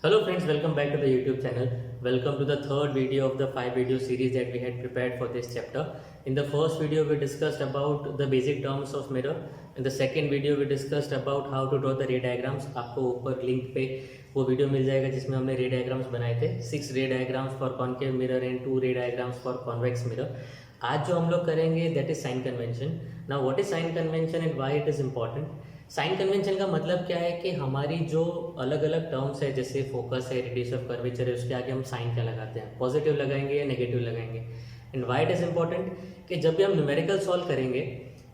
Hello friends, welcome back to the YouTube channel. Welcome to the third video of the 5 video series that we had prepared for this chapter. In the first video we discussed about the basic terms of mirror. In the second video we discussed about how to draw the ray diagrams. आपको ऊपर link पे वो video मिल जाएगा जिसमें हमने रे diagrams बनाए थे 6 रे diagrams for concave mirror and 2 रे डायग्राम्स फॉर कॉन्वेक्स मिरर. आज जो हम लोग करेंगे that is sign convention. Now what is sign convention and why it is important. Sign convention का मतलब क्या है कि हमारी जो अलग अलग टर्म्स है जैसे फोकस है, रेडियस ऑफ कर्वेचर है, उसके आगे हम साइन क्या लगाते हैं, पॉजिटिव लगाएंगे या नेगेटिव लगाएंगे. And why it is important कि जब भी हम न्यूमेरिकल सॉल्व करेंगे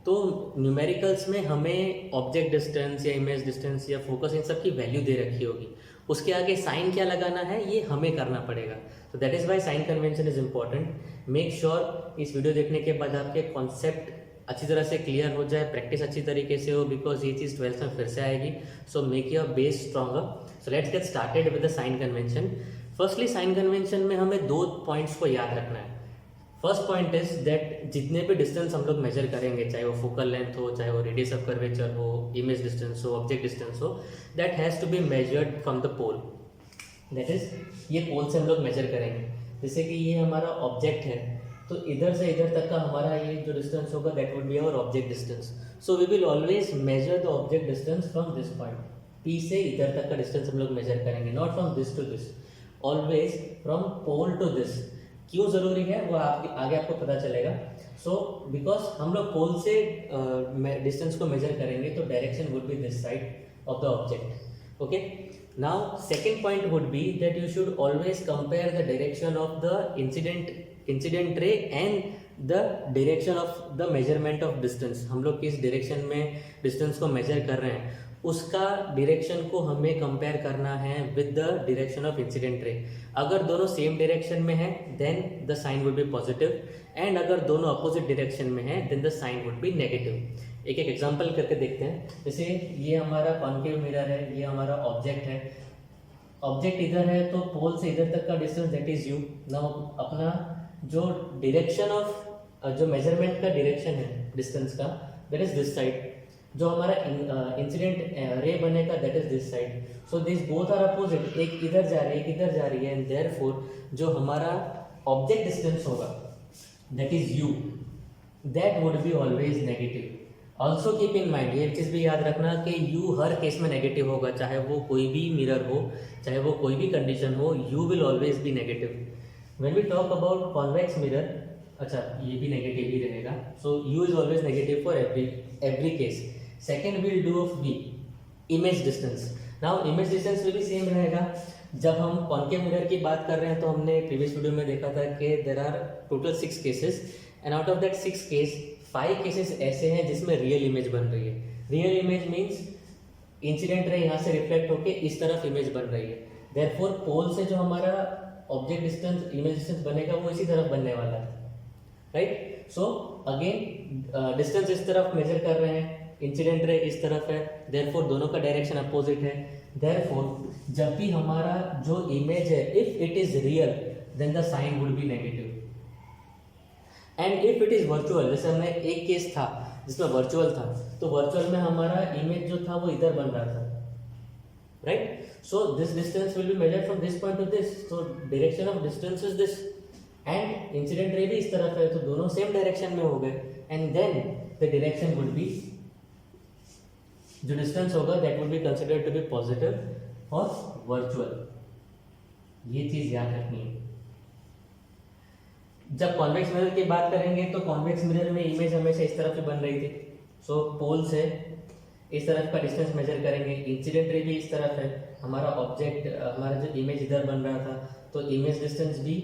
तो न्यूमेरिकल्स में हमें ऑब्जेक्ट डिस्टेंस या इमेज डिस्टेंस या फोकस इन सब की वैल्यू दे रखी होगी, उसके आगे साइन क्या लगाना है ये हमें करना पड़ेगा. तो that is why sign convention is important. Make sure इस वीडियो देखने के बाद आपके कॉन्सेप्ट अच्छी तरह से क्लियर हो जाए, प्रैक्टिस अच्छी तरीके से हो, बिकॉज ये चीज़ 12th में फिर से आएगी. So make your base stronger. So let's get started with the sign convention. Firstly sign convention में हमें 2 पॉइंट्स को याद रखना है. फर्स्ट पॉइंट इज दैट जितने भी डिस्टेंस हम लोग मेजर करेंगे, चाहे वो फोकल लेंथ हो, चाहे वो रेडियस ऑफ कर्वेचर हो, इमेज डिस्टेंस हो, ऑब्जेक्ट डिस्टेंस हो, that has to be measured from the pole. दैट इज ये पोल से हम लोग मेजर करेंगे. जैसे कि ये हमारा ऑब्जेक्ट है तो इधर से इधर तक का हमारा ये जो डिस्टेंस होगा that would be our object distance. So we will always measure the object distance from this point. P से इधर तक का डिस्टेंस हम लोग मेजर करेंगे, not from this to this, always from pole to this. क्यों ज़रूरी है वो आगे आपको पता चलेगा. सो बिकॉज हम लोग पोल से डिस्टेंस को मेजर करेंगे तो direction would B this side of the object. Okay. Now second point would be that you should always compare the direction of the incident रे and the direction of the measurement of distance. हम लोग किस direction में distance को major कर रहे हैं उसका डायरेक्शन को हमें कंपेयर करना है with the direction of incident ray. अगर दोनों सेम डायरेक्शन में है then the sign would be positive, and अगर दोनों अपोजिट डायरेक्शन में है then the sign would be negative. एक एक एग्जांपल करके देखते हैं. जैसे ये हमारा कॉन्केव मिरर है, ये हमारा ऑब्जेक्ट है. ऑब्जेक्ट इधर है तो पोल से इधर तक का distance that is u. Now अपना जो डायरेक्शन ऑफ जो मेजरमेंट का डायरेक्शन है डिस्टेंस का दैट इज दिस साइड. जो हमारा इंसिडेंट रे बनेगा that is this side. So this both are opposite, एक इधर जा रही है, एक इधर जा रही है, एंड देयरफॉर जो हमारा ऑब्जेक्ट डिस्टेंस होगा that is you, that would be always negative. Also keep in mind, ये चीज़ भी याद रखना कि यू हर केस में नेगेटिव होगा, चाहे वो कोई भी मिरर हो, चाहे वो कोई भी कंडीशन हो, u will always be negative. When we talk about convex mirror, अच्छा ये भी नेगेटिव ही रहेगा. So u is always negative for every case. Second will do of v image distance. Now image distance भी same रहेगा. जब हम concave mirror की बात कर रहे हैं तो हमने प्रीवियस वीडियो में देखा था कि there are total 6 cases, and out of that 6 case 5 cases ऐसे हैं जिसमें रियल इमेज बन रही है. Real image means incident ray यहाँ से रिफ्लेक्ट होके इस तरफ इमेज बन रही है. देयरफॉर पोल से जो हमारा ऑब्जेक्ट डिस्टेंस इमेज डिस्टेंस बनेगा वो इसी तरफ बनने वाला है, राइट. सो अगेन डिस्टेंस इस तरफ मेजर कर रहे हैं, इंसिडेंट रे इस तरफ है, देयरफॉर दोनों का डायरेक्शन अपोजिट है. देयरफॉर जब भी हमारा जो इमेज है if it is real then the sign would be negative, and if it is virtual, जैसे हमने एक केस था जिसमें वर्चुअल था तो वर्चुअल में हमारा इमेज जो था वो इधर बन रहा था, right. So this distance will be measured from this point two this. So direction of distance is this, and incident ray भी इस तरफ है तो दोनों सेम डायरेक्शन में हो गए, and then the direction would be, जो डिस्टेंस होगा that would be considered to be positive और वर्चुअल. ये चीज याद रखनी है. जब कॉन्वेक्स मिरर की बात करेंगे तो कॉन्वेक्स मिरर में इमेज हमेशा इस तरफ से बन रही थी. सो पोल से इस तरफ का डिस्टेंस मेजर करेंगे, इंसिडेंट रे भी इस तरफ है, हमारा ऑब्जेक्ट हमारा जो इमेज इधर बन रहा था तो इमेज डिस्टेंस भी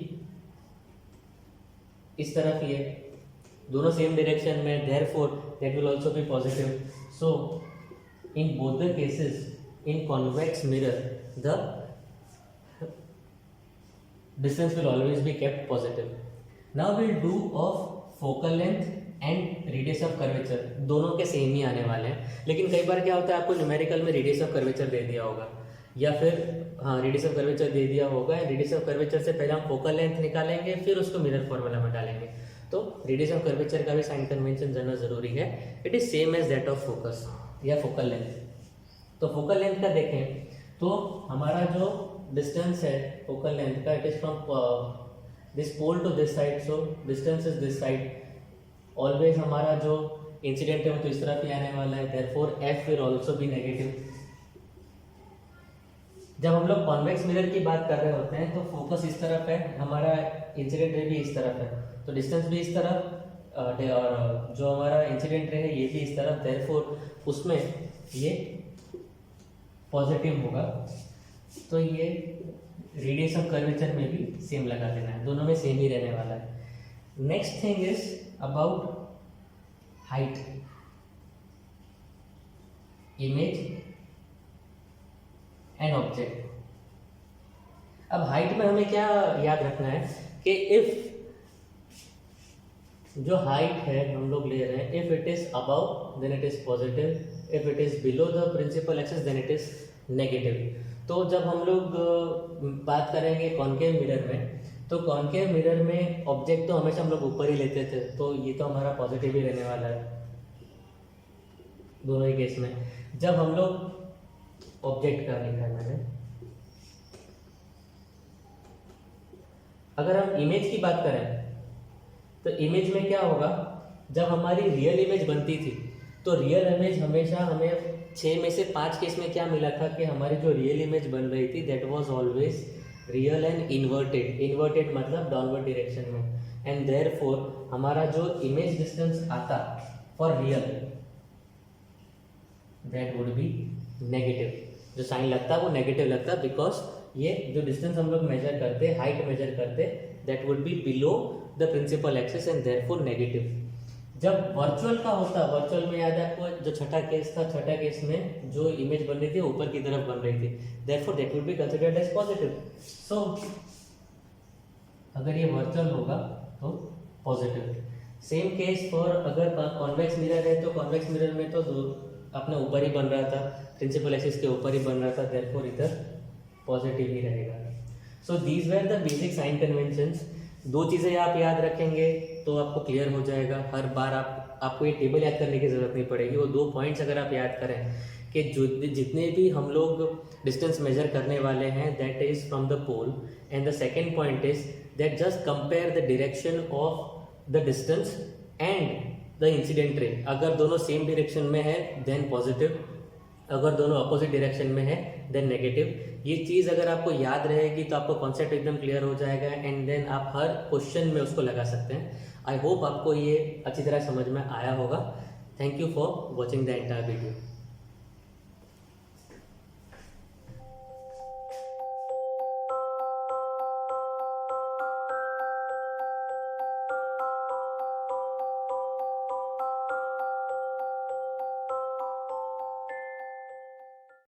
इस तरफ ही है, दोनों सेम डायरेक्शन में, therefore that will also be positive. So in both the cases in convex mirror the distance will always be kept positive. Now we'll do of focal length and radius of curvature. दोनों के same ही आने वाले हैं, लेकिन कई बार क्या होता है आपको न्यूमेरिकल में रेडियस ऑफ कर्वेचर दे दिया होगा, या फिर रेडियस ऑफ कर्वेचर दे दिया होगा. रेडियस ऑफ कर्वेचर से पहले हम फोकल लेंथ निकालेंगे फिर उसको मिरर फॉर्मूला में डालेंगे. तो रेडियस ऑफ कर्वेचर का भी साइन कन्वेंशन जानना जरूरी है. It is same as that of focus या फोकल लेंथ. तो फोकल लेंथ का देखें तो हमारा जो डिस्टेंस है फोकल लेंथ का, it is from this pole to this side, so distance is this side, always हमारा जो इंसिडेंट है वो तो इस तरफ ही आने वाला है, therefore F will also be negative. जब हम लोग कॉन्वेक्स मिरर की बात कर रहे होते हैं तो फोकस इस तरफ है, हमारा इंसिडेंट रे भी इस तरफ है, तो डिस्टेंस भी इस तरफ और जो हमारा इंसिडेंट रे है ये भी इस तरफ, देयरफॉर उसमें ये पॉजिटिव होगा। तो ये रेडिएशन कर्वेचर में भी सेम लगा देना है, दोनों में सेम ही रहने वाला है। Next thing is about height, image and object. अब हाइट में हमें क्या याद रखना है कि इफ जो हाइट है हम लोग ले रहे हैं, if it is above then it is positive, if it is below the principal axis then it is negative. तो जब हम लोग बात करेंगे कॉनकेव मिरर में, तो कॉनकेव मिरर में ऑब्जेक्ट तो हमेशा हम लोग ऊपर ही लेते थे, तो ये तो हमारा पॉजिटिव ही रहने वाला है दोनों ही केस में। जब हम लोग ऑब्जेक्ट का लिखा है मैंने, अगर हम इमेज की बात करें तो इमेज में क्या होगा, जब हमारी रियल इमेज बनती थी तो रियल इमेज हमेशा हमें 6 में से 5 केस में क्या मिला था कि हमारी जो रियल इमेज बन रही थी that was always real and inverted. Inverted मतलब डाउनवर्ड डायरेक्शन में, एंड देयरफॉर हमारा जो इमेज डिस्टेंस आता for real that would be negative. जो साइन लगता है वो नेगेटिव लगता है, बिकॉज ये जो डिस्टेंस हम लोग मेजर करते, हाइट मेजर करते, that would be below the principal axis and therefore negative. जब वर्चुअल का होता, वर्चुअल में याद है आपको जो छठा केस था, छठा केस में जो इमेज बन रही थी ऊपर की तरफ बन रही थी, therefore that will be considered as positive. So अगर ये वर्चुअल होगा तो पॉजिटिव। सेम केस फॉर अगर कॉन्वेक्स मिरर है, तो कॉन्वेक्स मिरर में तो अपने ऊपर ही बन रहा था, प्रिंसिपल एक्सिस के ऊपर ही बन रहा था, देयरफॉर इधर पॉजिटिव ही रहेगा। So these were the basic sign conventions. 2 चीज़ें आप याद रखेंगे तो आपको क्लियर हो जाएगा। हर बार आपको ये टेबल याद करने की ज़रूरत नहीं पड़ेगी। वो 2 पॉइंट्स अगर आप याद करें कि जो जितने भी हम लोग डिस्टेंस मेजर करने वाले हैं that is from the pole, and the second point is that just compare the direction of the distance and the incident ray. अगर दोनों सेम डायरेक्शन में है देन पॉजिटिव, अगर दोनों अपोजिट डायरेक्शन में है देन नेगेटिव। ये चीज़ अगर आपको याद रहेगी तो आपको कॉन्सेप्ट एकदम क्लियर हो जाएगा, एंड देन आप हर क्वेश्चन में उसको लगा सकते हैं। आई होप आपको ये अच्छी तरह समझ में आया होगा। Thank you for watching the entire video.